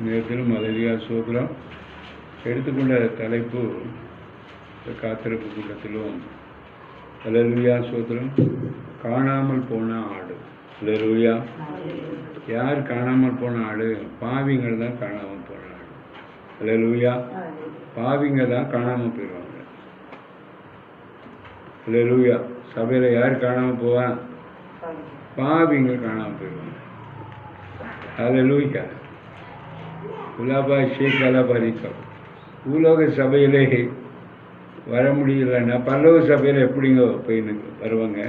நேரத்திலும் அலையா சோதரம் எடுத்துக்கொண்ட தலைப்பு காத்திருப்பு கூட்டத்திலும் அலையா சோதரம் காணாமல் போன ஆடு. அலையா யார் காணாமல் போன ஆடு? பாவிங்கள் தான் காணாமல் போன ஆடு. அலையா பாவிங்க தான் காணாமல் போயிடுவாங்க. அலையா சபையில் யார் காணாமல் போவான்? பாவிங்க காணாமல் போயிடுவாங்க. அலையா குலாபா ஷேக் அலாபாரிக்கம் பூலோக சபையிலே வர முடியலன்னா பரலோக சபையில் எப்படிங்க போய் வருவாங்க?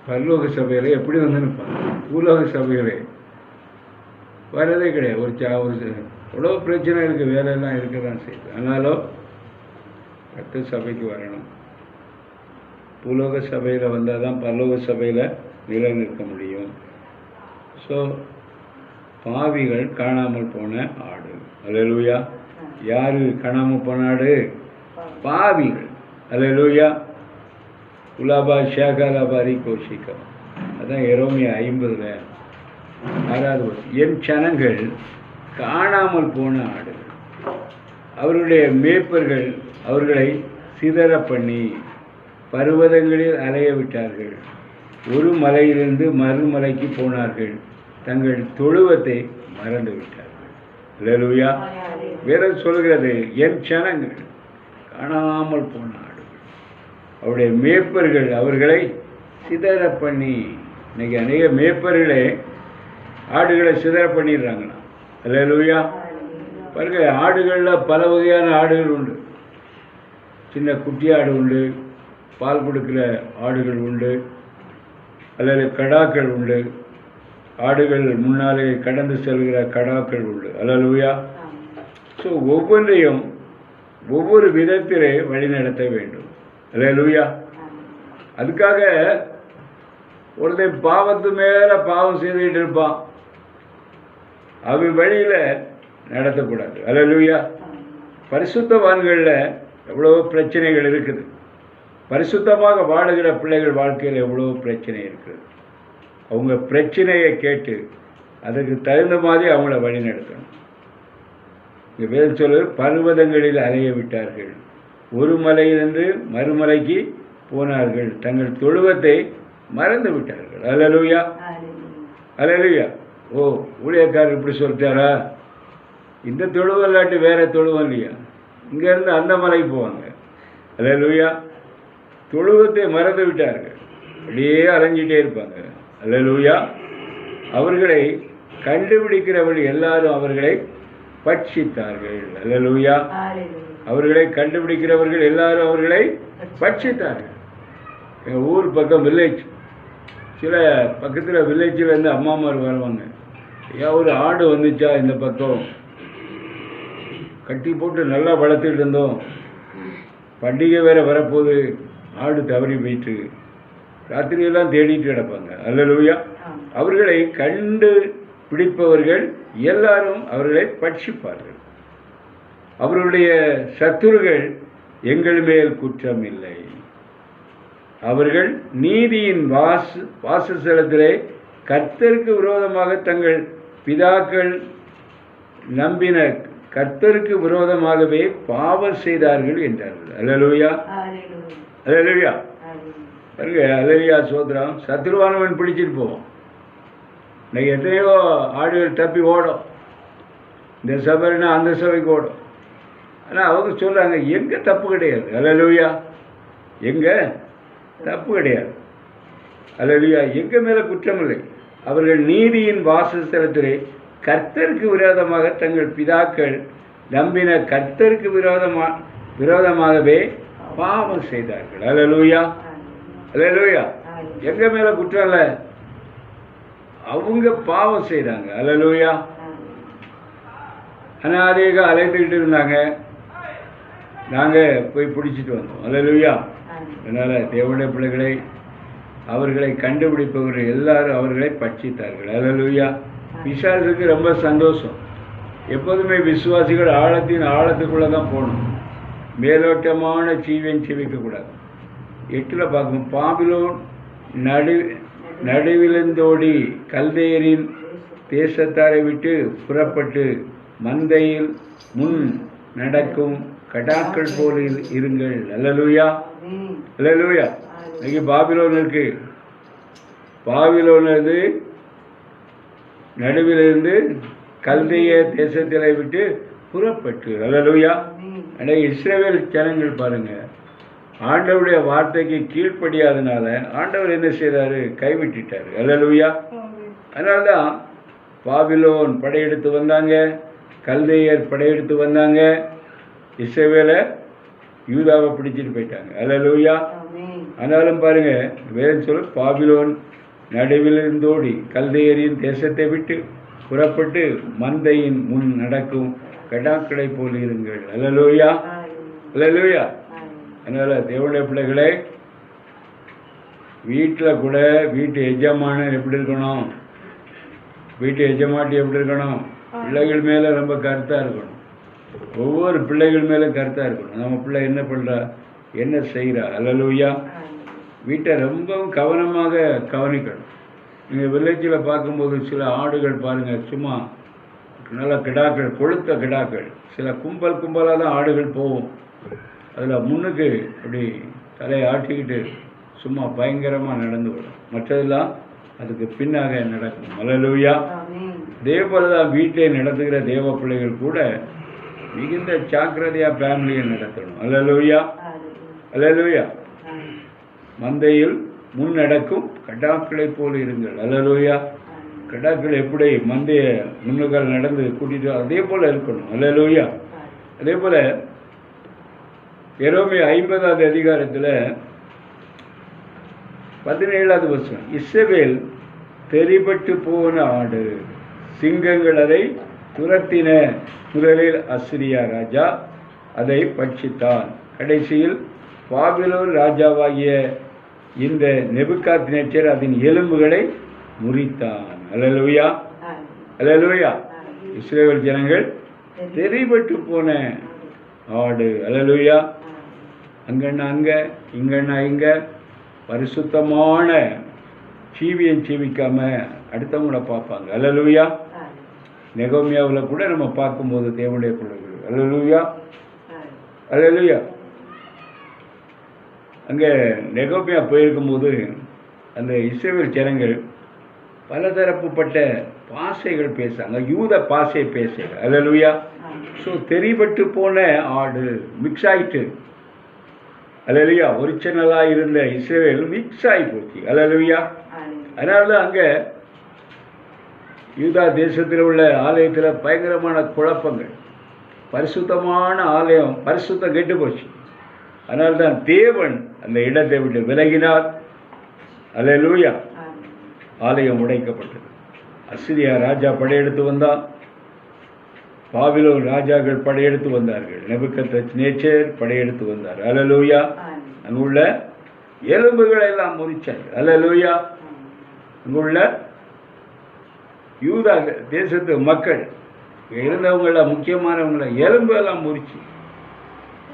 பரலோக சபையில் எப்படி வந்து நிற்பாங்க? பூலோக சபையிலே வரதே கிடையாது. ஒரு எவ்வளோ பிரச்சனை இருக்குது, வேலையெல்லாம் இருக்க தான் செய்யுது. ஆனாலும் கர்த்த சபைக்கு வரணும். பூலோக சபையில் வந்தால் தான் பரலோக சபையில் நிலை நிற்க முடியும். ஸோ பாவிகள் காணாமல் போன ஆடு. அல்லேலூயா. யாரு காணாமல் போன ஆடு? பாவிகள். அல்லேலூயா. உலாபா ஷேகாலாபாரி கோஷிக்கம். அதான் எரோமியா 50 6வது வருஷம். என் ஜனங்கள் காணாமல் போன ஆடுகள், அவருடைய மேய்ப்பர்கள் அவர்களை சிதற பண்ணி பர்வதங்களில் அலைய விட்டார்கள். ஒரு மலையிலிருந்து மறுமலைக்கு போனார்கள், தங்கள் தொழுவத்தை மறந்து விட்டார்கள். அல்லேலூயா. வேதம் சொல்கிறது, என் ஜனங்கள் காணாமல் போன ஆடுகள், அவருடைய மேய்ப்பர்கள் அவர்களை சிதற பண்ணி. இன்னைக்கு அநேக மேய்ப்பர்களே ஆடுகளை சிதற பண்ணிடுறாங்கண்ணா. அல்லேலூயா. பாருங்க, ஆடுகளில் பல வகையான ஆடுகள் உண்டு. சின்ன குட்டி ஆடு உண்டு, பால் கொடுக்குற ஆடுகள் உண்டு, அல்லது கடாக்கள் உண்டு, ஆடுகள் முன்னாலே கடந்து செல்கிற கடாக்கள் உண்டு. அல்லேலூயா. ஸோ ஒவ்வொன்றையும் ஒவ்வொரு விதத்திலே வழிநடத்த வேண்டும். அல்லேலூயா. அதுக்காக ஒருத்தன் பாவத்து மேலே பாவம் செய்துகிட்டு இருப்பான், அவன் வழியில் நடத்தக்கூடாது. அல்லேலூயா. பரிசுத்தவான்களில் எவ்வளோ பிரச்சனைகள் இருக்குது. பரிசுத்தமாக வாழுகிற பிள்ளைகள் வாழ்க்கையில் எவ்வளோ பிரச்சனை இருக்குது. அவங்க பிரச்சனையை கேட்டு அதுக்கு தகுந்த மாதிரி அவங்கள வழி நடத்தணும். இங்கே வேறு சொல்ல, பர்வதங்களில் அலைய விட்டார்கள், ஒரு மலையிலிருந்து மறுமலைக்கு போனார்கள், தங்கள் தொழுவத்தை மறந்து விட்டார்கள். அல்லேலூயா. அல்லேலூயா. ஓ, ஊழியக்காரர் இப்படி சொல்லிட்டாரா? இந்த தொழுவம் இல்லாட்டி வேற தொழுவம் இல்லையா? இங்கேருந்து அந்த மலைக்கு போவாங்க. அல்லேலூயா. தொழுவத்தை மறந்து விட்டார்கள், அப்படியே அலைஞ்சிட்டே இருப்பாங்க. அல்லேலூயா. அவர்களை கண்டுபிடிக்கிறவர்கள் எல்லாரும் அவர்களை பட்சித்தார்கள். அல்லேலூயா. அவர்களை கண்டுபிடிக்கிறவர்கள் எல்லாரும் அவர்களை பட்சித்தார்கள். எங்கள் ஊர் பக்கம் வில்லேஜ், சில பக்கத்தில் வில்லேஜில் இருந்து அம்மாமார் வருவாங்க. ஏன் ஒரு ஆடு வந்துச்சா இந்த பக்கம், கட்டி போட்டு நல்லா வளர்த்துட்டு இருந்தோம், பண்டிகை வேற வரப்போகுது, ஆடு தவறி போயிட்டு ராத்திரியெல்லாம் தேடிட்டு கிடப்பாங்க. அல்லேலூயா. அவர்களை கண்டு பிடிப்பவர்கள் எல்லாரும் அவர்களை பட்சிப்பார்கள். அவர்களுடைய சத்துருகள் எங்கள் மேல் குற்றம் இல்லை. அவர்கள் நீதியின் வாசஸ்தலத்திலே கர்த்தருக்கு விரோதமாக தங்கள் பிதாக்கள் நம்பின கர்த்தருக்கு விரோதமாகவே பாவம் செய்தார்கள் என்றார்கள். அல்லேலூயா. அல்லேலூயா. அல்லேலூயா. சோத்ரம். சத்துருவானவன் பிடிச்சிட்டு போவோம். இன்னைக்கு எத்தனையோ ஆடுகள் தப்பி ஓடும், இந்த சபைனா அந்த சபைக்கு ஓடும். ஆனால் அவங்க சொல்கிறாங்க, எங்கே தப்பு கிடையாது. அல்லேலூயா. எங்கே தப்பு கிடையாது. அல்லேலூயா. எங்கள் மேலே குற்றம் இல்லை. அவர்கள் நீதியின் வாசஸ்தலத்திலே கர்த்தருக்கு விரோதமாக தங்கள் பிதாக்கள் நம்பின கர்த்தருக்கு விரோதமாகவே பாவம் செய்தார்கள். அல்லேலூயா. அல்லேலூயா. எங்கள் மேலே குற்றம் இல்லை, அவங்க பாவம் செய்தாங்க. அல்லேலூயா. அநாதிக அலைந்துக்கிட்டு இருந்தாங்க, நாங்கள் போய் பிடிச்சிட்டு வந்தோம். அல்லேலூயா. அதனால் தேவனுடைய பிள்ளைகளை அவர்களை கண்டுபிடிப்பவர்கள் எல்லாரும் அவர்களை பட்சித்தார்கள். அல்லேலூயா. பிசாசுக்கு ரொம்ப சந்தோஷம். எப்போதுமே விசுவாசிகள் ஆழத்தின் ஆழத்துக்குள்ளே தான் போகணும். மேலோட்டமான ஜீவியம் ஜீவிக்கக்கூடாது. 8 பார்க்கணும். பாபிலோன் நடுவிலிருந்தோடி கல்தேயரின் தேசத்தாரை விட்டு புறப்பட்டு மந்தையில் முன் நடக்கும் கடாக்கள் போல் இருங்கள். அல்லேலூயா, அல்லேலூயா. இன்னைக்கு பாபிலோன் இருக்கு. பாபிலோனது நடுவிலிருந்து கல்தைய தேசத்திலே விட்டு புறப்பட்டு. அல்லேலூயா. அன்றைக்கு இஸ்ரவேல் ஜனங்கள் பாருங்க, ஆண்டவருடைய வார்த்தைக்கு கீழ்ப்படியாதனால ஆண்டவர் என்ன செய்றாரு? கைவிட்டுட்டாரு. அல்லேலூயா. அதனால்தான் பாபிலோன் படையெடுத்து வந்தாங்க, கல்தையர் படையெடுத்து வந்தாங்க, இஸ்ரவேலை யூதாவை பிடிச்சிட்டு போயிட்டாங்க. அல்லேலூயா. ஆனாலும் பாருங்க, வேதம் சொல்லு, பாபிலோன் நடுவிலிருந்தோடி கல்தையரின் தேசத்தை விட்டு புறப்பட்டு மந்தையின் முன் நடக்கும் கடாக்களை போல் இருங்கள். அல்லேலூயா, அல்லேலூயா. அதனால தேவனுடைய பிள்ளைகளை, வீட்டில் கூட வீட்டு எஜமானன் எப்படி இருக்கணும்? வீட்டு எஜமாட்டி எப்படி இருக்கணும்? பிள்ளைகள் மேலே ரொம்ப கருத்தாக இருக்கணும். ஒவ்வொரு பிள்ளைகள் மேலே கருத்தாக இருக்கணும். நம்ம பிள்ளை என்ன பண்ணுறா, என்ன செய்கிறா? அல்லேலூயா. வீட்டை ரொம்பவும் கவனமாக கவனிக்கணும். நீங்கள் வில்லேஜில் பார்க்கும்போது சில ஆடுகள் பாருங்கள், சும்மா நல்ல கிடாக்கள், கொளுத்த கிடாக்கள், சில கும்பல் கும்பலாக தான் ஆடுகள் போகும். அதில் முன்னுக்கு அப்படி தலையை ஆட்டிக்கிட்டு சும்மா பயங்கரமாக நடந்து விடும், மற்றதெல்லாம் அதுக்கு பின்னாக நடக்கும். அல்லேலூயா. அதே போல தான் வீட்டிலே நடத்துகிற தேவ பிள்ளைகள் கூட மிகுந்த ஜாக்கிரதையாக ஃபேமிலியை நடத்தணும். அல்லேலூயா, அல்லேலூயா. மந்தையில் முன் நடக்கும் கடாக்களை போல் இருங்கள். அல்லேலூயா. கடாக்கள் எப்படி மந்தைய முன்னுக்கால் நடந்து கூட்டிட்டு அதே போல் இருக்கணும். அல்லேலூயா. அதே போல் எரேமியா 50வது அதிகாரத்தில் 17வது வசனம், இஸ்ரவேல் தெரிபட்டு போன ஆடு, சிங்கங்கள் அதை துரத்தின. முதலில் அசிரியா ராஜா அதை பட்சித்தான், கடைசியில் பாபிலோன் ராஜாவாகிய இந்த நேபுகாத்நேச்சர் அதன் எலும்புகளை முறித்தான். அல்லேலூயா, அல்லேலூயா. இஸ்ரவேல் ஜனங்கள் தெரிபட்டு போன ஆடு. அல்லேலூயா. அங்கன்னா அங்கே, இங்கன்னா இங்கே, பரிசுத்தமான ஜீவியம் ஜீவிக்காம அடுத்தவங்கள பார்ப்பாங்க. அல்லேலூயா. நெகோமியாவில் கூட நம்ம பார்க்கும்போது தேவனுடைய பிள்ளைகள். அல்லேலூயா, அல்லேலூயா. அங்கே நெகோமியா போயிருக்கும்போது அந்த இஸ்ரவேல் ஜனங்கள் பலதரப்புப்பட்ட பாஷைகள் பேசுகிறாங்க, யூத பாஷை பேசுகிறாங்க. அல்லேலூயா. ஸோ தெரிபட்டு போன ஆடு, மிக்ஸ் ஆகிட்டு. அல்லேலூயா. ஒரிஜினலாக இருந்த இஸ்ரவேல் மிக்ஸ் ஆகி போச்சு. அல்லேலூயா. அதனால தான் அங்கே யூதா தேசத்தில் உள்ள ஆலயத்தில் பயங்கரமான குழப்பங்கள், பரிசுத்தமான ஆலயம் பரிசுத்தம் கெட்டு போச்சு. அதனால்தான் தேவன் அந்த இடத்தை விட்டு விலகினார். அல்லேலூயா. ஆலயம் உடைக்கப்பட்டது. அசிரியா ராஜா படையெடுத்து வந்தான், பாபிலோன் ராஜாக்கள் படையெடுத்து வந்தார்கள், நேபுகாத்நேச்சர் படையெடுத்து வந்தார். அல்லேலூயா. அங்குள்ள எலும்புகளை எல்லாம் முறிச்சார். அல்லேலூயா. அங்குள்ள யூதா தேசத்து மக்கள் இருந்தவங்கள முக்கியமானவங்கள எலும்பு எல்லாம் முறிச்சு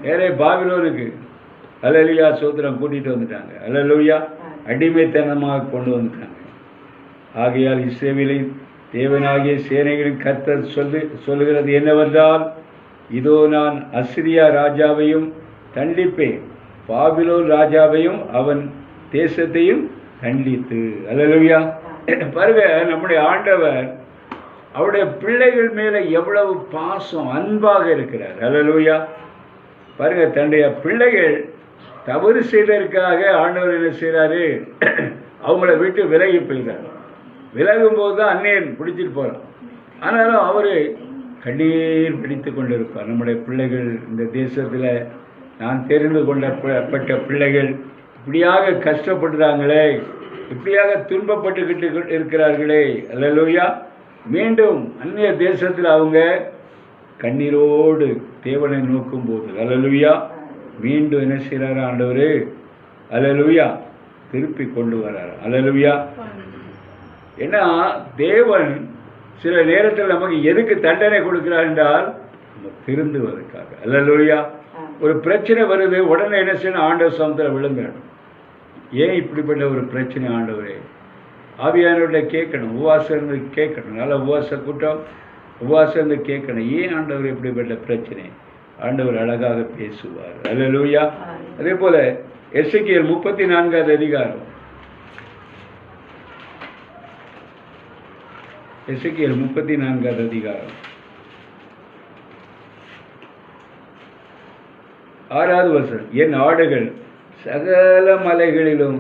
நேரே பாபிலோனுக்கு, அல்லேலூயா, சோத்திரம் கூட்டிகிட்டு வந்துட்டாங்க. அல்லேலூயா. அடிமைத்தனமாக கொண்டு வந்துட்டாங்க. ஆகையால் இஸ்ரவேலின் தேவனாகிய சேனைகளின் கர்த்தர் சொல்லுகிறது என்னவென்றால், இதோ நான் அசிரியா ராஜாவையும் தண்டிப்பேன், பாபிலோன் ராஜாவையும் அவன் தேசத்தையும் தண்டித்து. அல்லேலூயா. பாருங்க, நம்முடைய ஆண்டவர் அவருடைய பிள்ளைகள் மேலே எவ்வளவு பாசம் அன்பாக இருக்கிறார். அல்லேலூயா. பாருங்க, தன்னுடைய பிள்ளைகள் தவறு செய்ததற்காக ஆண்டவர் என்ன செய்கிறாரு? அவங்கள விட்டு விலகி போயிட்டார். விலகும்போது தான் அந்நியன் பிடிச்சிட்டு போகிறான். ஆனாலும் அவர் கண்ணீர் பிடித்து கொண்டு இருப்பார். நம்முடைய பிள்ளைகள் இந்த தேசத்தில் நான் தெரிந்து கொண்டப்பட்ட பிள்ளைகள் இப்படியாக கஷ்டப்படுறாங்களே, இப்படியாக துன்பப்பட்டுக்கிட்டு இருக்கிறார்களே. அல்லேலூயா. மீண்டும் அந்நிய தேசத்தில் அவங்க கண்ணீரோடு தேவனை நோக்கும்போது, அல்லேலூயா, மீண்டும் என்ன செய்கிறார் ஆண்டவர்? அல்லேலூயா, திருப்பி கொண்டு வர்றார். அல்லேலூயா. ஏன்னா தேவன் சில நேரத்தில் நமக்கு எதுக்கு தண்டனை கொடுக்கிறார் என்றால் நம்ம திருந்துவதற்காக. அல்லேலூயா. ஒரு பிரச்சனை வருது, உடனே என்ன செய்யணும்? ஆண்டவர் சமூகத்தில் விழுங்கணும். ஏன் இப்படிப்பட்ட ஒரு பிரச்சனை ஆண்டவரே? ஆவியானவர்கிட்ட கேட்கணும், உபவாசம் இருந்து கேட்கணும், நல்ல உபவாச கூட்டம், உபவாசம் இருந்து கேட்கணும். ஏன் ஆண்டவர் இப்படிப்பட்ட பிரச்சனை? ஆண்டவர் அழகாக பேசுவார். அல்லேலூயா. அதே போல எசேக்கியேல் 34வது அதிகாரம், எசேக்கியேல் 34வது அதிகாரம் 6வது வசனம், என் ஆடுகள் சகல மலைகளிலும்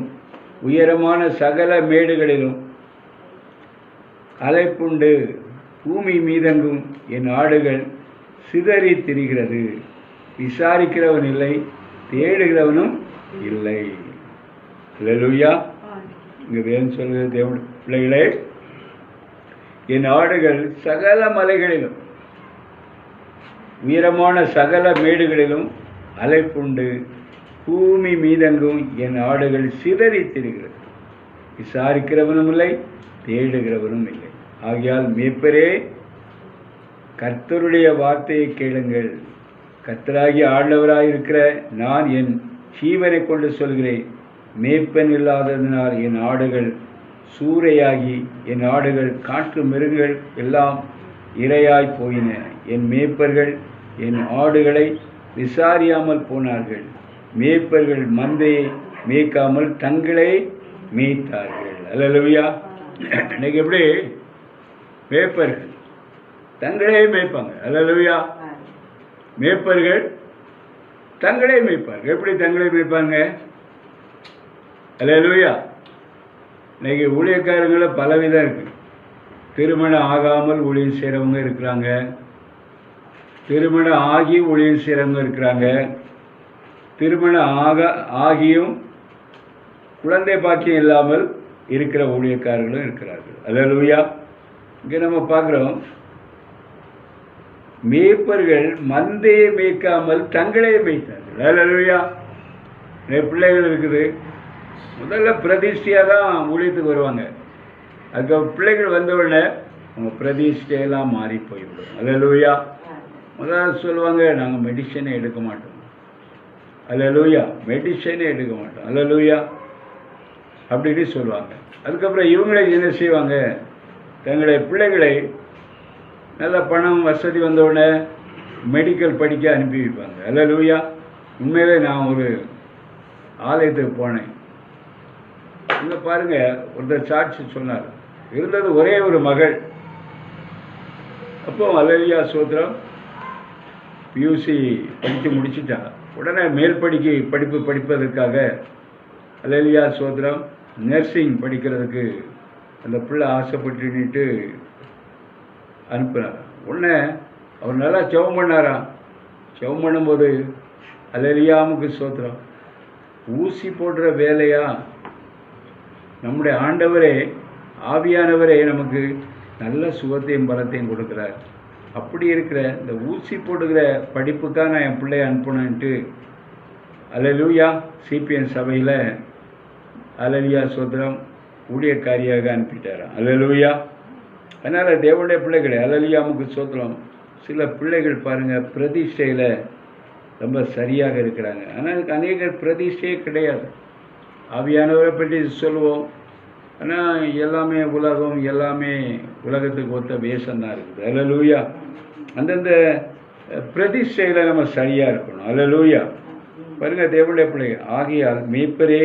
உயரமான சகல மேடுகளிலும் அலைப்புண்டு பூமி மீதெங்கும் என் ஆடுகள் சிதறி திரிகிறது, விசாரிக்கிறவன் இல்லை, தேடுகிறவனும் இல்லை. அல்லேலூயா. இங்கே வேதம் சொல்கிறது, தேவனுடைய பிள்ளைகளே, என் ஆடுகள் சகல மலைகளிலும் உயரமான சகல மேடுகளிலும் அலைப்புண்டு பூமி மீதெங்கும் என் ஆடுகள் சிதறி திரிகிறது, விசாரிக்கிறவனும் இல்லை, தேடுகிறவனும் இல்லை. ஆகையால் மேய்ப்பரே, கர்த்தருடைய வார்த்தையை கேளுங்கள். கர்த்தராகிய ஆண்டவராய் இருக்கிற நான் என் ஜீவனை கொண்டு சொல்கிறேன், மேய்ப்பன் இல்லாததினால் என் ஆடுகள் சூறையாகி என் ஆடுகள் காட்டு மிருகங்கள் எல்லாம் இரையாய் போயின. என் மேய்ப்பர்கள் என் ஆடுகளை விசாரியாமல் போனார்கள். மேய்ப்பர்கள் மந்தையை மேய்க்காமல் தங்களை மேய்த்தார்கள். அல்லேலூயா. இன்னைக்கு எப்படி மேய்ப்பர்கள் தங்களே மேய்ப்பாங்க. அல்லேலூயா. மேய்ப்பர்கள் தங்களே மேய்ப்பார்கள். எப்படி தங்களே மேய்ப்பாங்க? அல்லேலூயா. இன்னைக்கு ஊழியக்காரங்கள பலவிதம் இருக்கு. திருமணம் ஆகாமல் ஊழியம் செய்கிறவங்க இருக்கிறாங்க, திருமணம் ஆகி ஊழியம் செய்கிறவங்க இருக்கிறாங்க, திருமணம் ஆகியும் குழந்தை பாக்கியம் இல்லாமல் இருக்கிற ஊழியக்காரர்களும் இருக்கிறார்கள். அல்லேலூயா. இங்கே நம்ம பார்க்குறோம், மேய்ப்பர்கள் மந்தையை மேய்க்காமல் தங்களே மேய்த்தார்கள். அல்லேலூயா. பிள்ளைகள் இருக்குது, முதல்ல பிரதிஷ்டையாக தான் ஊழியத்துக்கு வருவாங்க. அதுக்கு பிள்ளைகள் வந்தவுடனே அவங்க பிரதிஷ்டையெல்லாம் மாறி போய்விடும். அல்லேலூயா. முதல்ல சொல்லுவாங்க, நாங்கள் மெடிசனே எடுக்க மாட்டோம். அல்லேலூயா. மெடிசனே எடுக்க மாட்டோம். அல்லேலூயா அப்படின்னு சொல்லுவாங்க. அதுக்கப்புறம் இவங்களே என்ன செய்வாங்க? தங்களுடைய பிள்ளைகளை நல்ல பணம் வசதி வந்தவுடனே மெடிக்கல் படிக்க அனுப்பி வைப்பாங்க. அல்லேலூயா. உண்மையிலே நான் ஒரு ஆலயத்துக்கு போனேன். இங்கே பாருங்க, ஒருத்தர் சாட்சி சொன்னார். இருந்தது ஒரே ஒரு மகள். அப்போ அல்லேலூயா சோத்திரம், பியூசி படித்து முடிச்சுட்டா. உடனே மேல் படிப்பு படிப்பதற்காக அல்லேலூயா சோத்திரம் நர்சிங் படிக்கிறதுக்கு அந்த பிள்ளை ஆசைப்பட்டுன்னுட்டு அனுப்புனார். உடனே அவர் நல்லா ஜெபம் பண்ணாராம். ஜெபம் பண்ணும்போது அல்லேலூயாவுக்கு சோத்திரம், ஊசி போடுற வேலையா? நம்முடைய ஆண்டவரே ஆவியானவரே நமக்கு நல்ல சுகத்தையும் பலத்தையும் கொடுக்குறார். அப்படி இருக்கிற இந்த ஊசி போடுகிற படிப்புக்காக நான் என் பிள்ளைய அனுப்பணுன்ட்டு அல்லேலூயா சிபிஎன் சபையில் அல்லேலூயா சோத்திரம் ஊழியக்காரியாக அனுப்பிட்டாராம். அல்லேலூயா. அதனால் தேவனுடைய பிள்ளைகளை அல்லேலூயாவுக்கு சோத்திரம், சில பிள்ளைகள் பாருங்கள் பிரதிஷ்டையில் ரொம்ப சரியாக இருக்கிறாங்க. ஆனால் அதுக்கு அநேகர் பிரதிஷ்டையே கிடையாது. ஆவியானவரை பற்றி சொல்லுவோம், ஆனால் எல்லாமே உலகம், எல்லாமே உலகத்துக்கு ஒத்த வேஷம்தான் இருக்குது. அல்லேலூயா. அந்தந்த பிரதிஷ்டையில் நம்ம சரியாக இருக்கணும். அல்லேலூயா. பாருங்கள் தேவனுடைய பிள்ளைகள், ஆகையால் மேய்ப்பரே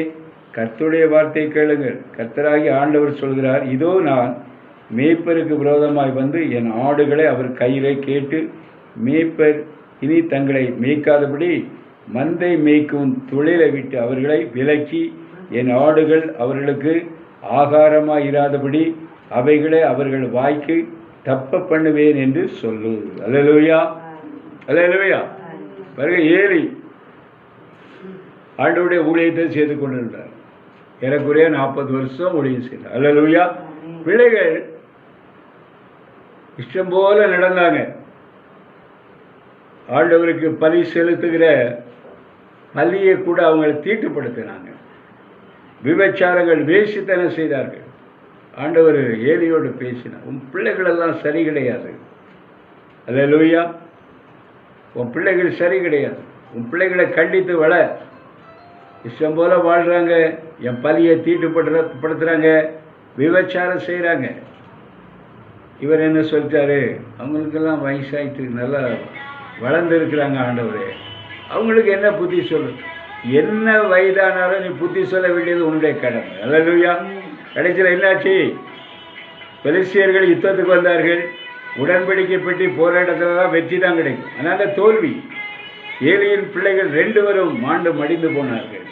கர்த்தருடைய வார்த்தை கேளுங்கள். கர்த்தராகி ஆண்டவர் சொல்கிறார், இதோ நான் மேய்ப்பருக்கு விரோதமாய் வந்து என் ஆடுகளை அவர் கையிலே கேட்டு, மேய்ப்பர் இனி தங்களை மேய்க்காதபடி மந்தை மேய்க்கும் தொழிலை விட்டு அவர்களை விலக்கி, என் ஆடுகள் அவர்களுக்கு ஆகாரமாய் இராதபடி அவைகளை அவர்கள் வாய்க்கு தப்ப பண்ணுவேன் என்று சொல்லு. அல்லேலூயா. அல்லேலூயா. பிறகு ஏலி ஆண்டவருடைய ஊழியத்தை செய்து கொண்டிருந்தார். ஏறக்குறைய 40 வருஷம் ஊழியம் செய்தார். அல்லேலூயா. பிள்ளைகள் இஷ்டம் போல நடந்தாங்க. ஆண்டவருக்கு பலி செலுத்துகிற பலியை கூட அவங்களை தீட்டுப்படுத்தினாங்க. விபச்சாரங்கள் வேசித்தனம் செய்தார்கள். ஆண்டவர் ஏலியோடு பேசினார், உன் பிள்ளைகள் எல்லாம் சரி கிடையாது. அல்லேலூயா. உன் பிள்ளைகள் சரி கிடையாது. உன் பிள்ளைகளை கண்டித்து வள. இஷ்டம் போல வாழ்கிறாங்க, என் பலியை தீட்டுப்படுத்துகிறாங்க, விபச்சாரம் செய்கிறாங்க. இவர் என்ன சொல்லிட்டாரு, அவங்களுக்கெல்லாம் வயசாயிட்டு நல்லா வளர்ந்துருக்கிறாங்க ஆண்டவரே, அவங்களுக்கு என்ன புத்தி சொல்லு? என்ன வயதானாலும் நீ புத்தி சொல்ல வேண்டியது உன்னுடைய கடமை. அல்லேலூயா. கடைசியில் என்னாச்சு? பெலிஸ்தியர்கள் யுத்தத்துக்கு வந்தார்கள். உடன்படிக்கை பெட்டி போராட்டத்தில் தான் வெற்றி தான் கிடைக்கும். அதனால தோல்வி. ஏலியின் பிள்ளைகள் 2 பேரும் மாண்டு மடிந்து போனார்கள்.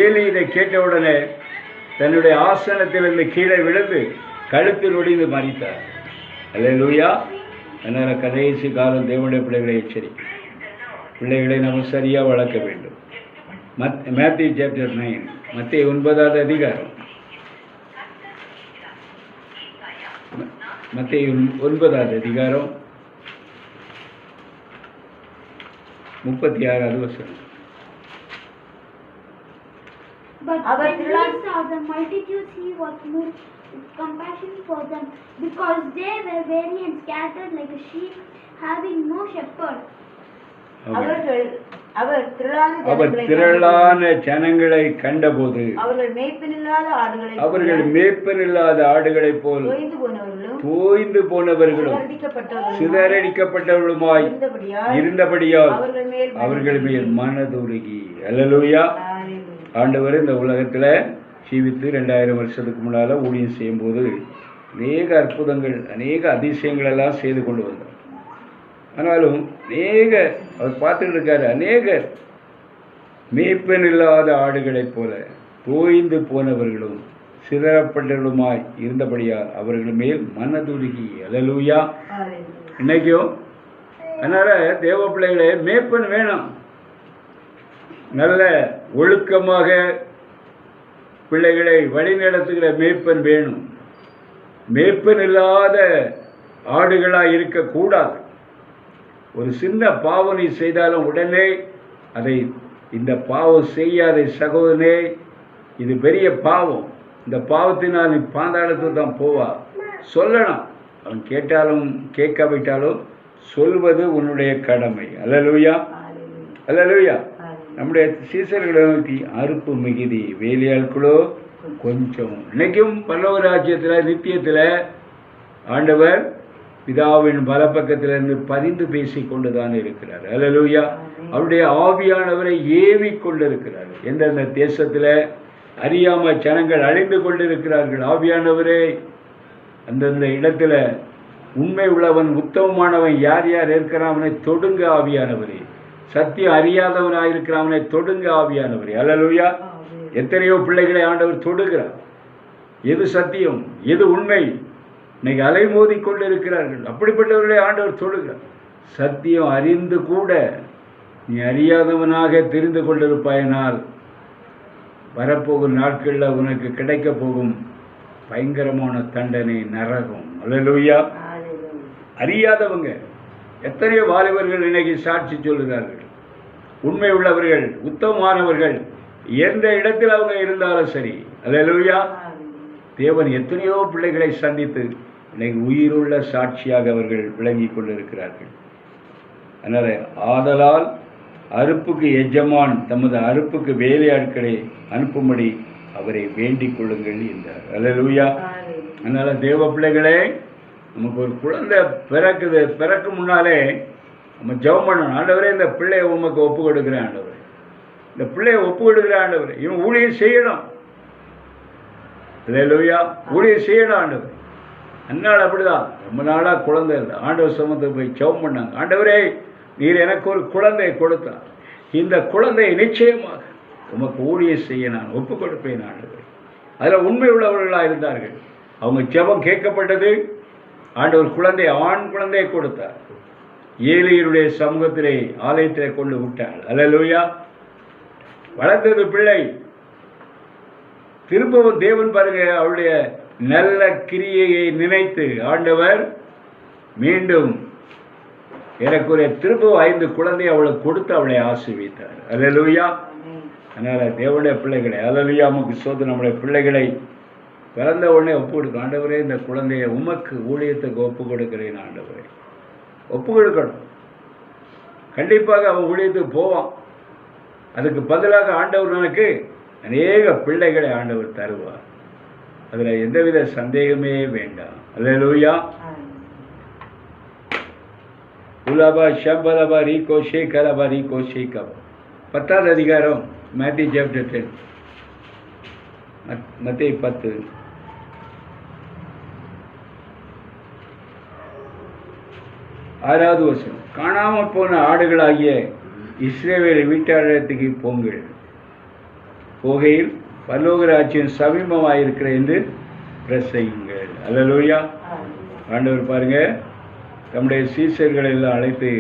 ஏலி இதை கேட்டவுடனே தன்னுடைய ஆசனத்திலிருந்து கீழே விழுந்து கழுத்தில் ஒடிந்து மறித்தார். அல்லேலூயா. அதனால் கடைசி காலம் தேவனுடைய பிள்ளைகளை எச்சரிக்கை. பிள்ளைகளை நம்ம சரியாக வளர்க்க வேண்டும். மேத்யூ சாப்டர் 9, மத்தேயு 9வது அதிகாரம், மத்தேயு 9வது அதிகாரம் 36வது வசனம். But when he saw the multitudes, he was moved with compassion for them, because they were weary and scattered like a sheep having no shepherd. அவர் திரளான ஜனங்களை கண்டபோது அவர்கள் மேய்ப்பனில்லாத ஆடுகளைப் போல் தோய்ந்து போனவர்களும் சிதறடிக்கப்பட்டவர்களுமாய் இருந்தபடியால் அவர்கள் மேல் மனதுருகி. அல்லேலூயா. ஆண்டவர் இந்த உலகத்தில் ஜீவித்து 2000 வருஷத்துக்கு முன்னால் ஊழியம் செய்யும்போது அநேக அற்புதங்கள், அநேக அதிசயங்கள் எல்லாம் செய்து கொண்டு வந்தார். ஆனாலும் அநேக அவர் பார்த்துட்டு இருக்காரு, அநேக மேய்ப்பன் இல்லாத ஆடுகளைப் போல தோய்ந்து போனவர்களும் சிதறப்பட்டவர்களுமாய் இருந்தபடியால் அவர்கள் மேல் மனதுருகி. அல்லேலூயா. இன்னைக்கும் அதனால தேவ பிள்ளைகளே, மேய்ப்பன் வேணும். நல்ல ஒழுக்கமாக பிள்ளைகளை வழிநடத்துகிற மேய்ப்பன் வேணும். மேய்ப்பன் இல்லாத ஆடுகளாக இருக்கக்கூடாது. ஒரு சின்ன பாவம் நீ செய்தாலும் உடனே அதை, இந்த பாவம் செய்யாத சகோதரனே, இது பெரிய பாவம், இந்த பாவத்தினால் நீ பாதாளத்துக்கு தான் போவா சொல்லணும். அவன் கேட்டாலும் கேட்காவிட்டாலும் சொல்வது உன்னுடைய கடமை. அல்லேலூயா. அல்லேலூயா. நம்முடைய சீசர்களை நோக்கி அறுப்பு மிகுதி, வேலையாட்களோ கொஞ்சம். இன்னைக்கும் பல்லவ ராஜ்யத்தில் நித்தியத்தில் ஆண்டவர் பிதாவின் பலப்பக்கத்திலிருந்து பரிந்து பேசி கொண்டு தான் இருக்கிறார். அல்லேலூயா. அவருடைய ஆவியானவரை ஏவி கொண்டிருக்கிறார். எந்தெந்த தேசத்தில் அறியாம ஜனங்கள் அழிந்து கொண்டிருக்கிறார்கள், ஆவியானவரே அந்தந்த இடத்துல உண்மை உள்ளவன் உத்தமமானவன் யார் யார் இருக்கிறான் அவனை தொடுங்க ஆவியானவரே. சத்தியம் அறியாதவனாயிருக்கிறான் அவனை தொடுங்க ஆவியானவரே. அல்லேலூயா. எத்தனையோ பிள்ளைகளை ஆண்டவர் தொடுகிறார். எது சத்தியம், எது உண்மை, இன்னைக்கு அலைமோதி கொண்டு இருக்கிறார்கள். அப்படிப்பட்டவர்களை ஆண்டவர் தொடுகிறார். சத்தியம் அறிந்து கூட நீ அறியாதவனாக தெரிந்து கொண்டிருப்பாயினால் வரப்போகும் நாட்களில் உனக்கு கிடைக்க போகும் பயங்கரமான தண்டனை நரகம். அல்லேலூயா. அறியாதவங்க எத்தனையோ வாலிபர்கள் இன்னைக்கு சாட்சி சொல்லுகிறார்கள். உண்மை உள்ளவர்கள், உத்தமமானவர்கள், எந்த இடத்தில் அவங்க இருந்தாலும் சரி. அல்லேலூயா. தேவன் எத்தனையோ பிள்ளைகளை சந்தித்து இன்னைக்கு உயிருள்ள சாட்சியாக அவர்கள் விளங்கி கொண்டிருக்கிறார்கள். அதனால் ஆதலால் அறுப்புக்கு எஜமான் தமது அறுப்புக்கு வேலையாட்களை அனுப்பும்படி அவரை வேண்டிக் கொள்ளுங்கள் என்றார். அல்லேலூயா. அதனால் தேவ பிள்ளைகளே, நமக்கு ஒரு குழந்தை பிறக்குது, பிறக்கும் முன்னாலே நம்ம ஜெபம் பண்ணணும். ஆண்டவரே, இந்த பிள்ளையை உமக்கு ஒப்பு கொடுக்குறேன் ஆண்டவரே, இந்த பிள்ளையை ஒப்பு கொடுக்குறேன் ஆண்டவரே, இவன் ஊழியம் செய்யணும். அல்லேலூயா. ஊழியம் செய்யணும் ஆண்டவர். அந்நாள் அப்படிதான், ரொம்ப நாளாக குழந்தை இல்லை. ஆண்டவர் சமூகத்தை போய் ஜெபம் பண்ணாங்க. ஆண்டவரே, நீர் எனக்கு ஒரு குழந்தையை கொடுத்தார், இந்த குழந்தையை நிச்சயமாக உமக்கு ஊழியம் செய்ய நான் ஒப்பு கொடுப்பேன் ஆண்டவர். அதில் உண்மை உள்ளவர்களாக இருந்தார்கள். அவங்க ஜெபம் கேட்கப்பட்டது. ஆண்டவர் குழந்தை, ஆண் குழந்தையை கொடுத்தார். ஏலியருடைய சமூகத்திலே ஆலயத்திலே கொண்டு விட்டார். அல்லேலூயா. வளர்ந்தது பிள்ளை. திரும்பவும் தேவன் பாருங்க, அவளுடைய நல்ல கிரியையை நினைத்து ஆண்டவர் மீண்டும் எனக்குரிய திரும்பவும் 5 குழந்தையை அவளுக்கு கொடுத்து அவளை ஆசீர்வதித்தார். அல்லேலூயா. அதனால் தேவனுடைய பிள்ளைகளை, அல்லேலூயா, நமக்கு சோதனை, நம்முடைய பிள்ளைகளை பிறந்த உடனே ஒப்பு கொடுக்கும். ஆண்டவரே, இந்த குழந்தைய உமக்கு ஊழியத்துக்கு ஒப்பு கொடுக்கிறேன் ஆண்டவரே. ஒப்பு கொடுக்கணும். கண்டிப்பாக அவன் ஊழியத்துக்கு போவான். அதுக்கு பதிலாக ஆண்டவர் உனக்கு அநேக பிள்ளைகளை ஆண்டவர் தருவார். அதில் எந்தவித சந்தேகமே வேண்டாம். அல்லேலூயா. உலபா ஷபலபா ரீகோ ஷேகலபா ரீகோ ஷேகபா. 10வது அதிகாரம் மேத்யூ சாப்டர் 10, மத்தேயு 10. 6வது வசனம். காணாமல் போன ஆடுகளாகிய இஸ்ரவேல் வீட்டாரிடத்துக்கு போங்கள், போகையில் பரலோக ராஜ்யம் சமீபமாயிருக்கிற என்று பிரசங்கியுங்கள். அல்லேலூயா. ஆண்டவர் பாருங்க, தம்முடைய சீசர்களை எல்லாம் அழைத்து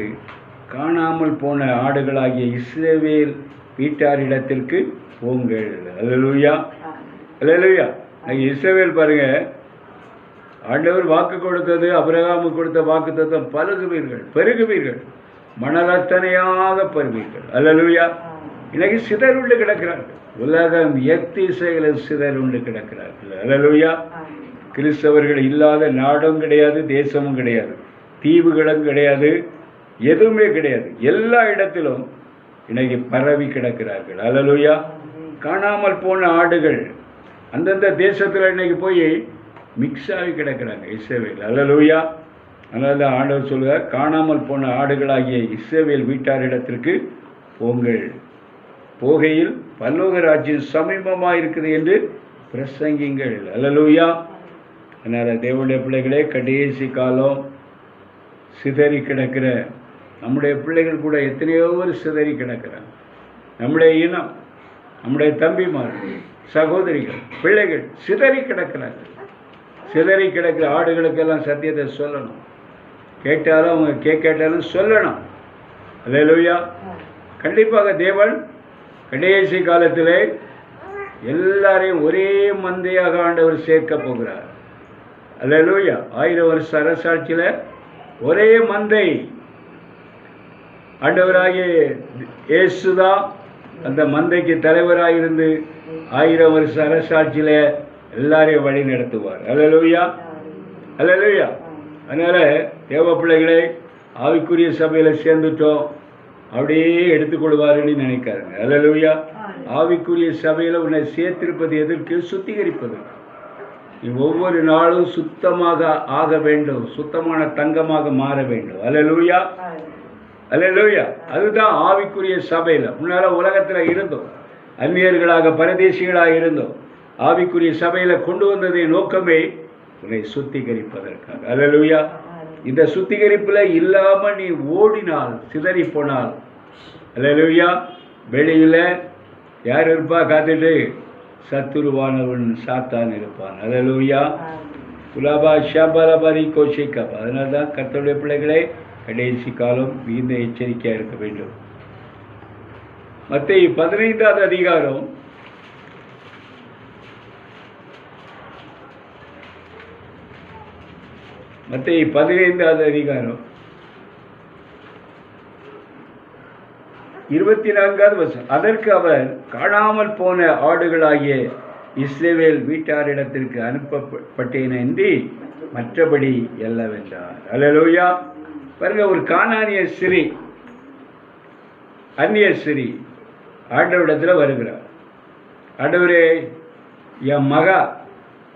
காணாமல் போன ஆடுகளாகிய இஸ்ரவேல் வீட்டாரிடத்திற்கு போங்கள். அல்லேலூயா. அல்லேலூயா. இஸ்ரவேல் பாருங்க, ஆண்டவர் வாக்கு கொடுத்தது, ஆபிரகாமுக்கு கொடுத்த வாக்கு தத்துவம், பருகுவீர்கள் பெருகுவீர்கள், மணலத்தனையாக பருவீர்கள். அல்லேலூயா. இன்னைக்கு சிதறுண்டு கிடக்கிறார்கள். உலகம் எத்திசைகளில் சிதறுண்டு கிடக்கிறார்கள். அல்லேலூயா. கிறிஸ்தவர்கள் இல்லாத நாடும் கிடையாது, தேசமும் கிடையாது, தீவுகளும் கிடையாது, எதுவுமே கிடையாது. எல்லா இடத்திலும் இன்னைக்கு பரவி கிடக்கிறார்கள். அல்லேலூயா. காணாமல் போன ஆடுகள் அந்தந்த தேசத்தில் இன்னைக்கு போய் மிக்ஸ் ஆகி கிடக்கிறாங்க இஸ்ரவேல். அல்லேலூயா. அதனால தான் ஆண்டவர் சொல்லுவார், காணாமல் போன ஆடுகளாகிய இஸ்ரவேல் வீட்டாரிடத்திற்கு போங்கள், போகையில் பரலோக ராஜ்யம் சமீபமாக இருக்குது என்று பிரசங்கிங்கள். அல்லேலூயா. அதனால் தேவனுடைய பிள்ளைகளே, கடைசி காலம் சிதறி கிடக்கிற நம்முடைய பிள்ளைகள் கூட எத்தனையோ சிதறி கிடக்கிறாங்க. நம்முடைய இனம், நம்முடைய தம்பிமார், சகோதரிகள், பிள்ளைகள் சிதறி கிடக்கிறார்கள். சிதறி கிடக்கிற ஆடுகளுக்கெல்லாம் சத்தியத்தை சொல்லணும். கேட்டாலும் அவங்க கேட்டாலும் சொல்லணும். அல்லேலூயா. கண்டிப்பாக தேவன் கடைசி காலத்திலே எல்லாரையும் ஒரே மந்தையாக ஆண்டவர் சேர்க்க போகிறார். அல்லேலூயா. 1000 வருஷ அரசாட்சியில் ஒரே மந்தை. ஆண்டவராகிய இயேசுதான் அந்த மந்தைக்கு தலைவராக இருந்து 1000 வருஷ அரசாட்சியில் எல்லாரையும் வழி நடத்துவார். அல்லேலூயா. அல்லேலூயா. அதனால் தேவ பிள்ளைகளை ஆவிக்குரிய சபையில் சேர்ந்துட்டோம் அப்படியே எடுத்துக்கொள்வாருன்னு நினைக்காருங்க. அல்லேலூயா. ஆவிக்குரிய சபையில் உன்னை சேர்த்திருப்பது எதற்கு? சுத்திகரிப்பது. நீ ஒவ்வொரு நாளும் சுத்தமாக ஆக வேண்டும், சுத்தமான தங்கமாக மாற வேண்டும். அல்லேலூயா. அல்லேலூயா. அதுதான் ஆவிக்குரிய சபையில். முன்னால் உலகத்தில் இருந்தோம், அந்நியர்களாக பரதேசிகளாக இருந்தோம். ஆவிக்குரிய சபையில் கொண்டு வந்ததை நோக்கமே உன்னை சுத்திகரிப்பதற்காக. அல்லேலூயா. இந்த சுத்திகரிப்பில் இல்லாமல் நீ ஓடினால், சிதறி போனால், அல்லேலூயா, வெளியில் யார் இருப்பா காத்துட்டு? சத்துருவானவன் சாத்தான் இருப்பான். அல்லேலூயா. குலாபா ஷாபலபரி கோஷிக்கப். அதனால தான் கர்த்தருடைய பிள்ளைகளே, கடைசி காலம் மிகுந்த எச்சரிக்கையாக இருக்க வேண்டும். மத்தேயு 15வது அதிகாரம் 15வது அதிகாரம் 24வது வசனம். அதற்கு அவர், காணாமல் போன ஆடுகளாகிய இஸ்ரவேல் வீட்டாரிடத்திற்கு அனுப்பப்பட்டேன் என்று மற்றபடி எல்லவென்றார். அல்லேலூயா. பாருங்க, ஒரு கானானிய ஸ்திரீ, அந்நிய ஸ்திரீ ஆண்டவரிடத்தில் வருகிறார். ஆண்டவரே, என் மகா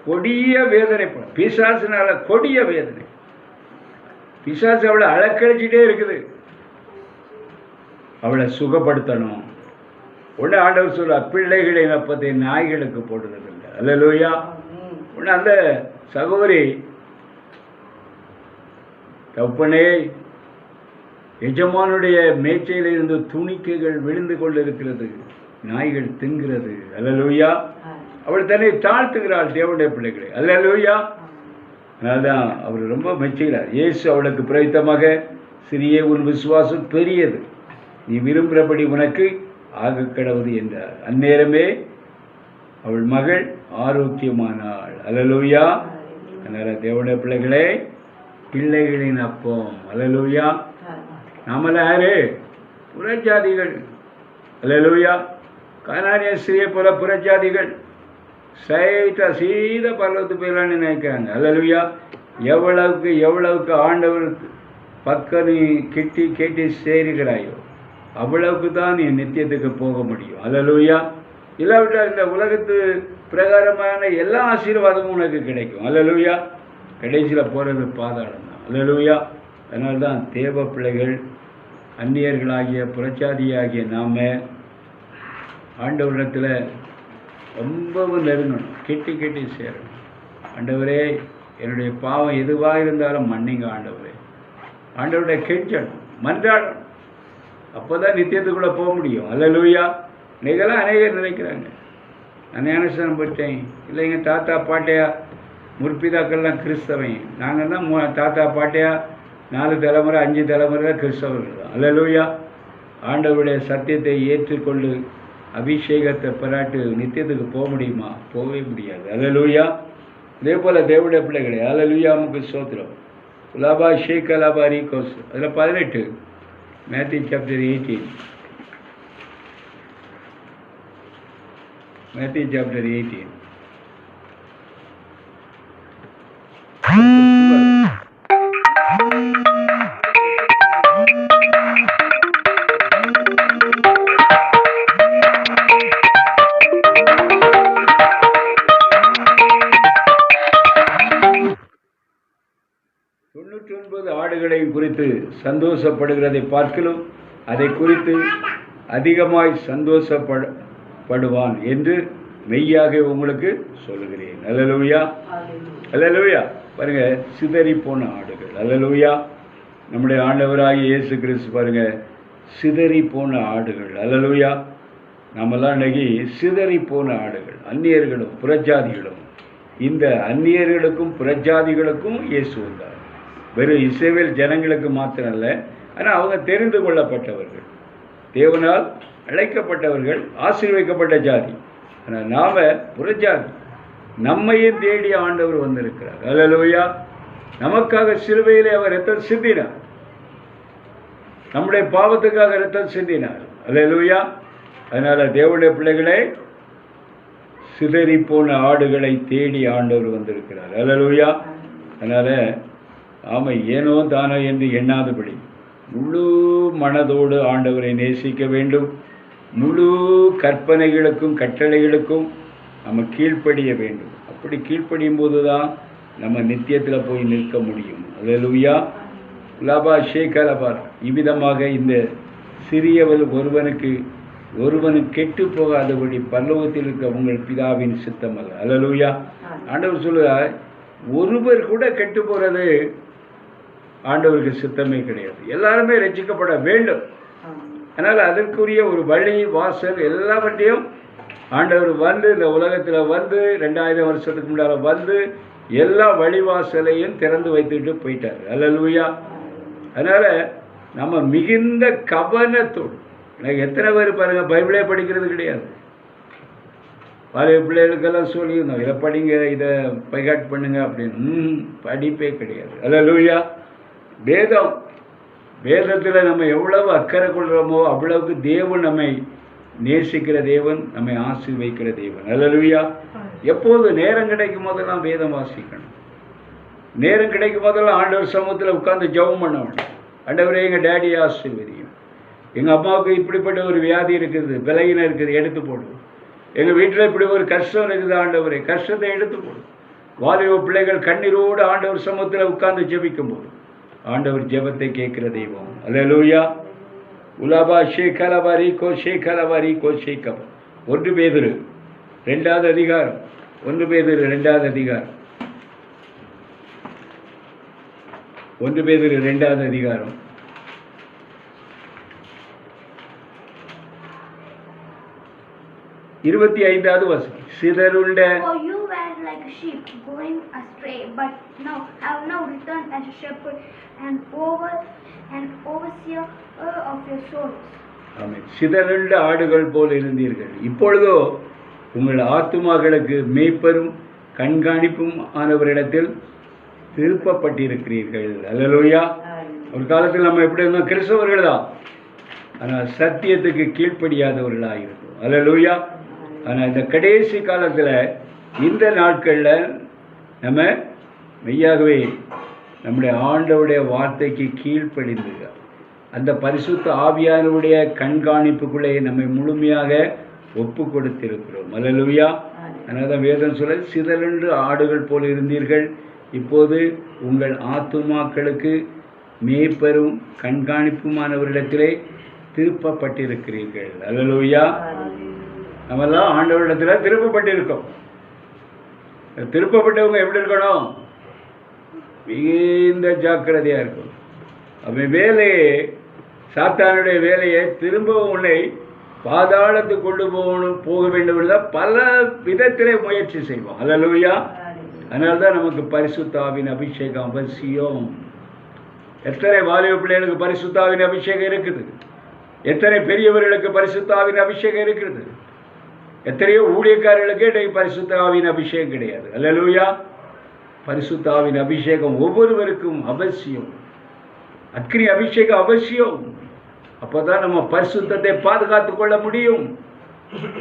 கொடிய வேதனை, பிசாசினால கொடிய வேதனை, பிசாசு அவளை அலக்கழிச்சிட்டே இருக்குது, அவளை சுகப்படுத்தணும். உடனே ஆண்டவர் சொல்ல, பிள்ளைகளின் அப்பத்தை நாய்களுக்கு போடுறதில்லை. அல்லேலூயா. உடனே அந்த சகோதரி, தப்பனே, எஜமானுடைய மேய்ச்சையிலிருந்து துணிக்கைகள் விழுந்து கொண்டிருக்கிறது, நாய்கள் தின்கிறது. அல்லேலூயா. அவள் தன்னை தாழ்த்துகிறாள் தேவனுடைய பிள்ளைகளை. அல்லேலூயா. அதனால்தான் அவர் ரொம்ப மெச்சுகிறார். இயேசு அவளுக்கு பிரயுத்தமாக, சிறிய உன் விசுவாசம் பெரியது, நீ விரும்புகிறபடி உனக்கு ஆக கடவுது என்றார். அந்நேரமே அவள் மகள் ஆரோக்கியமானாள். அல்லேலூயா. அதனால் தேவனுடைய பிள்ளைகளே, பிள்ளைகளின் அப்பம். அல்லேலூயா. நாம யாரு? புறஜாதிகள். அல்லேலூயா. கானானிய ஸ்திரியை போல புறஜாதிகள் சீத பரலோகத்துக்கு போயிடலான்னு நினைக்கிறாங்க. அல்லேலூயா. எவ்வளவுக்கு ஆண்டவருக்கு பக்கம் நீ கிட்டி கேட்டி சேருகிறாயோ அவ்வளவுக்கு தான் நீ நித்தியத்துக்கு போக முடியும். அல்லேலூயா. இல்லாவிட்டால் இந்த உலகத்து பிரகாரமான எல்லா ஆசீர்வாதமும் உனக்கு கிடைக்கும். அல்லேலூயா. கடைசியில் போகிறது பாதாளம் தான். அல்லேலூயா. அதனால தான் தேவ பிள்ளைகள் அந்நியர்களாகிய புறச்சாதியாகிய நாம் ஆண்டவரிடத்தில் ரொம்பவும் நெருங்கணும், கெட்டி கெட்டி சேரணும். ஆண்டவரே, என்னுடைய பாவம் எதுவாக இருந்தாலும் மன்னிங்க ஆண்டவரே. ஆண்டவருடைய கெஞ்சணும், மன்றாடணும். அப்போ தான் நித்தியத்துக்குள்ளே போக முடியும். அல்லேலூயா. இன்னைக்கெல்லாம் அநேகர் நினைக்கிறாங்க, நான் ஞானஸ்நானம் பெற்றேன், இல்லை எங்கள் தாத்தா பாட்டையா முற்பிதாக்கள்லாம் கிறிஸ்தவன், நாங்கள் தான் தாத்தா பாட்டையா 4 தலைமுறை 5 தலைமுறை கிறிஸ்தவர்கள் தான். அல்லேலூயா. ஆண்டவருடைய சத்தியத்தை ஏற்றுக்கொண்டு அபிஷேகத்தை பெறாட்டு நித்தியத்துக்கு போக முடியுமா? போகவே முடியாது. அல்லேலூயா. இதே போல் தேவனுடைய பிள்ளைகளே, அல்லேலூயா, நமக்கு ஸ்தோத்திரம். உலாபா ஷேக் அலாபா ரீகோஸ், அதில் 18, மேத்யூ சாப்டர் 18, மேத்யூ சாப்டர் 18. ஆடுகளையும் குறித்து சந்தோஷப்படுகிறதை பார்க்கலும் அதை குறித்து அதிகமாய் சந்தோஷப்படுவான் என்று மெய்யாக உங்களுக்கு சொல்லுகிறேன். அல்லேலூயா. அல்லேலூயா. பாருங்க, சிதறி போன ஆடுகள். அல்லேலூயா. நம்முடைய ஆண்டவராகிய இயேசு கிறிஸ்து பாருங்க, சிதறி போன ஆடுகள். அல்லேலூயா. நம்மெல்லாம் இன்னைக்கு சிதறி போன ஆடுகள், அந்நியர்களும் புறஜாதிகளும். இந்த அந்நியர்களுக்கும் புறஜாதிகளுக்கும் இயேசு வந்தார். வெறும் இஸ்ரவேல் ஜனங்களுக்கு மாத்திரம் அல்ல, ஆனால் அவங்க தெரிந்து கொள்ளப்பட்டவர்கள், தேவனால் அழைக்கப்பட்டவர்கள், ஆசீர்வதிக்கப்பட்ட ஜாதி. ஆனால் நாம் புறஜாதி, நம்மையும் தேடி ஆண்டவர் வந்திருக்கிறார். அல்லேலூயா. நமக்காக சிலுவையிலே அவர் ரத்தம் சிந்தினார், நம்முடைய பாவத்துக்காக ரத்தம் சிந்தினார். அல்லேலூயா. அதனால் தேவனுடைய பிள்ளைகளே, சிதறி போன ஆடுகளை தேடி ஆண்டவர் வந்திருக்கிறார். அல்லேலூயா. அதனால் ஆமை ஏனோ தானோ என்று எண்ணாதபடி முழு மனதோடு ஆண்டவரை நேசிக்க வேண்டும். முழு கற்பனைகளுக்கும் கட்டளைகளுக்கும் நம்ம கீழ்ப்படிய வேண்டும். அப்படி கீழ்ப்படியும் போது தான் நம்ம நித்தியத்தில் போய் நிற்க முடியும். அல்லேலூயா. லாபா ஷேகலபார். இவ்விதமாக இந்த சிறியவள் ஒருவனுக்கு கெட்டு போகாதபடி பரலோகத்தில் இருக்க உங்கள் பிதாவின் சித்தம் அல்ல. அல்லேலூயா. ஆண்டவர் சொல்லுவார், ஒருவர் கூட கெட்டு போகிறது ஆண்டவருக்கு சித்தமே கிடையாது. எல்லாருமே ரட்சிக்கப்பட வேண்டும். அதனால் அதற்குரிய ஒரு வழி, வாசல் எல்லாவற்றையும் ஆண்டவர் வந்து இந்த உலகத்தில் வந்து 2000 வருஷத்துக்கு முன்னால் வந்து எல்லா வழிவாசலையும் திறந்து வைத்துட்டு போயிட்டார். அல்லேலூயா. அதனால் நம்ம மிகுந்த கவனத்தோடு, எனக்கு எத்தனை பேர் பாருங்கள் பைபிளே படிக்கிறது கிடையாது. பழைய பிள்ளைகளுக்கெல்லாம் சொல்லியிருந்தோம், இதை படிங்க, இதை பைகாட் பண்ணுங்க அப்படின்னு. படிப்பே கிடையாது. அல்லேலூயா. வேதத்தில் நம்ம எவ்வளவு அக்கறை கொள்கிறோமோ அவ்வளவுக்கு தேவன் நம்மை நேசிக்கிற தேவன், நம்மை ஆசீர்வதிக்கிற தேவன். அல்லேலூயா. எப்போது நேரம் கிடைக்கும் போதெல்லாம் வேதம் வாசிக்கணும். நேரம் கிடைக்கும் போதெல்லாம் ஆண்டவர் சமூகத்தில் உட்கார்ந்து ஜெபம் பண்ண வேண்டும். ஆண்டவரே, எங்கள் டேடியை ஆசீர்வதியும். எங்கள் அம்மாவுக்கு இப்படிப்பட்ட ஒரு வியாதி இருக்குது, விலகின இருக்குது, எடுத்து போடுவோம். எங்கள் வீட்டில் இப்படி ஒரு கஷ்டம் இருக்குது, ஆண்டவரே கஷ்டத்தை எடுத்து போடும். வாலிப பிள்ளைகள் கண்ணீரோடு ஆண்டவர் சமூகத்தில் உட்கார்ந்து ஜெபிக்கும் போது ஆண்டவர் ஜெபத்தை கேட்கிற தெய்வம். அல்லேலூயா. உலாபா ஷேகலவாரி கோ ஷேகலவாரி கோ ஷேகபா. 1 பேதுரு 2வது அதிகாரம், 1 பேதுரு 2வது அதிகாரம், 1 பேதுரு 2வது அதிகாரம் 25வது வசனம். சிதறுண்ட like a sheep going astray, but now have now returned as a shepherd and overseer of your souls. ஆமென். சிதறுண்ட ஆடுகள் போல் இருந்தீர்கள், இப்பொழுதோ உங்கள் ஆத்துமாக்களுக்கு மேய்ப்பரும் கண்காணிப்பும் ஆனவரிடத்தில் திருப்பப்பட்டிருக்கிறீர்கள். அல்லேலூயா. ஒரு காலத்தில் நம்ம எப்படி இருந்தோம்? கிறிஸ்தவர்கள் தான், ஆனால் சத்தியத்துக்கு கீழ்ப்படியாதவர்களாக இருக்கும். அல்லேலூயா. ஆனால் இந்த கடைசி காலத்தில், இந்த நாட்களில் நம்ம மெய்யாகவே நம்முடைய ஆண்டவருடைய வார்த்தைக்கு கீழ்ப்படிந்து அந்த பரிசுத்த ஆவியானவருடைய கண்காணிப்புக்குள்ளே நம்மை முழுமையாக ஒப்பு கொடுத்திருக்கிறோம். அல்லேலூயா. அதனால தான் வேதம் சொல்ல, சிதறென்று ஆடுகள் போல் இருந்தீர்கள், இப்போது உங்கள் ஆத்துமாக்களுக்கு மேய்ப்பரும் கண்காணிப்புமானவரிடத்திலே திருப்பப்பட்டிருக்கிறீர்கள். அல்லேலூயா. நம்மெல்லாம் ஆண்டவரிடத்தில் திருப்பப்பட்டிருக்கோம். திருப்பப்பட்டவங்க எப்படி இருக்கணும்? மிகுந்த ஜாக்கிரதையா இருக்கும். அவன் வேலையை, சாத்தானுடைய வேலையை திரும்பவும் உன்னை பாதாளத்துக்கு கொண்டு போக வேண்டும் என்றால் பல விதத்திலே முயற்சி செய்வோம். அல்லேலூயா. அதனால தான் நமக்கு பரிசுத்தாவின் அபிஷேகம் அவசியம். எத்தனை வாலிப பிள்ளைகளுக்கு பரிசுத்தாவின் அபிஷேகம் இருக்குது? எத்தனை பெரியவர்களுக்கு பரிசுத்தாவின் அபிஷேகம் இருக்கிறது? எத்தனையோ ஊழியக்காரர்களுக்கு இன்றைக்கு பரிசுத்தாவின் அபிஷேகம் கிடையாது. அல்லேலூயா. பரிசுத்தாவின் அபிஷேகம் ஒவ்வொருவருக்கும் அவசியம். அக்னி அபிஷேகம் அவசியம். அப்போதான் நம்ம பரிசுத்தத்தை பாதுகாத்து கொள்ள முடியும்.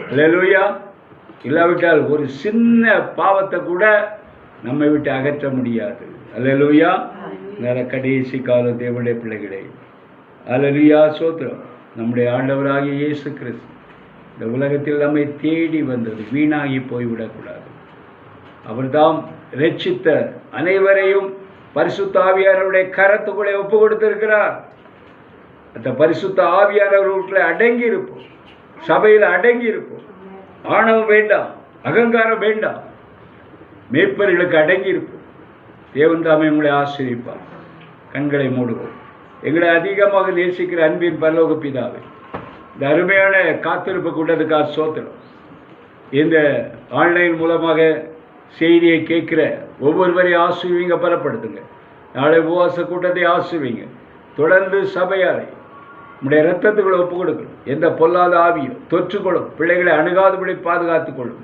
அல்லேலூயா. இல்லாவிட்டால் ஒரு சின்ன பாவத்தை கூட நம்மை விட்டு அகற்ற முடியாது. அல்லேலூயா. கடைசி கால தேவனுடைய பிள்ளைகளே, அல்லேலூயா, சோத்திரம். நம்முடைய ஆண்டவராகிய இயேசு கிறிஸ்து இந்த உலகத்தில் நம்மை தேடி வந்தது வீணாகி போய்விடக்கூடாது. அவர்தாம் இரட்சித்த அனைவரையும் பரிசுத்த ஆவியானவருடைய கரத்துக்குள்ளே ஒப்பு கொடுத்திருக்கிறார். அந்த பரிசுத்த ஆவியானவர்களுக்குள்ளே அடங்கி இருப்போம். சபையில் அடங்கி இருப்போம். ஆணவம் வேண்டாம், அகங்காரம் வேண்டாம். மேய்ப்பர்களுக்கு அடங்கி இருப்போம். தேவன் தாமே உங்களை ஆசீர்வதிப்பார். கண்களை மூடுவோம். எங்களை அதிகமாக நேசிக்கிற அன்பின் பரலோக பிதாவே, இந்த அருமையான காத்திருப்பு கூட்டத்துக்காக ஸ்தோத்திரம். இந்த ஆன்லைன் மூலமாக செய்தியை கேட்கிற ஒவ்வொருவரையும் ஆசீர்வதிங்க, பலப்படுத்துங்க. நாளை உபவாச கூட்டத்தை ஆசீர்வதிங்க. தொடர்ந்து சபையாரை உடைய இரத்தத்துக்குள்ள ஒப்பு கொடுக்கணும். எந்த பொல்லாத ஆவியோ தொற்றுக்கொள்ளும் பிள்ளைகளை அணுகாதபடி பாதுகாத்துக் கொள்ளும்.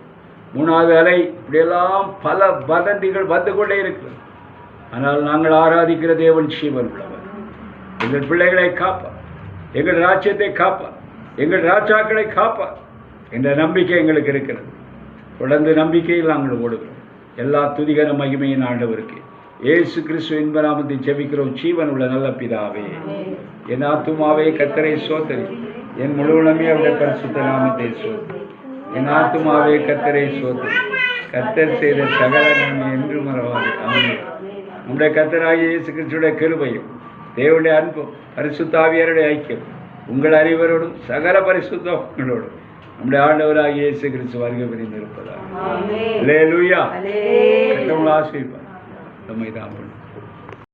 3வது அலை இப்படியெல்லாம் பல வதந்திகள் வந்து கொண்டே இருக்கிறது. ஆனால் நாங்கள் ஆராதிக்கிற தேவன் ஜீவன் உள்ளவர். எங்கள் பிள்ளைகளை காப்பார், எங்கள் ராஜ்யத்தை காப்பார், எங்கள் ராஜாக்களை காப்பார் என்ற நம்பிக்கை எங்களுக்கு இருக்கிறது. தொடர்ந்து நம்பிக்கையில் நாங்கள் ஓடுகிறோம். எல்லா துதிகர மகிமையின் ஆண்டவருக்கு இயேசு கிறிஸ்து என்ப நாமத்தை ஜெபிக்கிறோம். ஜீவன் உள்ள நல்ல பிதாவே. என் ஆத்துமாவே கர்த்தரை ஸ்தோத்திரி, என் முழுவதுமே அவருடைய பரிசுத்த நாமத்தை ஸ்தோத்திரி. என் ஆத்துமாவே கர்த்தரை ஸ்தோத்திரி, கர்த்தர் செய்த சகல நன்மை என்று மறவாது. ஆமென். நம்முடைய கர்த்தராகிய இயேசு கிறிஸ்துடைய கிருபையும் தேவனுடைய அன்பும் பரிசுத்த ஆவியாருடைய ஐக்கியம் உங்கள் அனைவரோடும் சகல பரிசுத்தங்களோடும் நம்முடைய ஆண்டவராகிய இயேசு கிறிஸ்து வருகை புரிந்திருப்பதாக. அல்லேலூயா. கர்த்தர் உங்களை ஆசீர்வதிப்பார். நம்மை தான்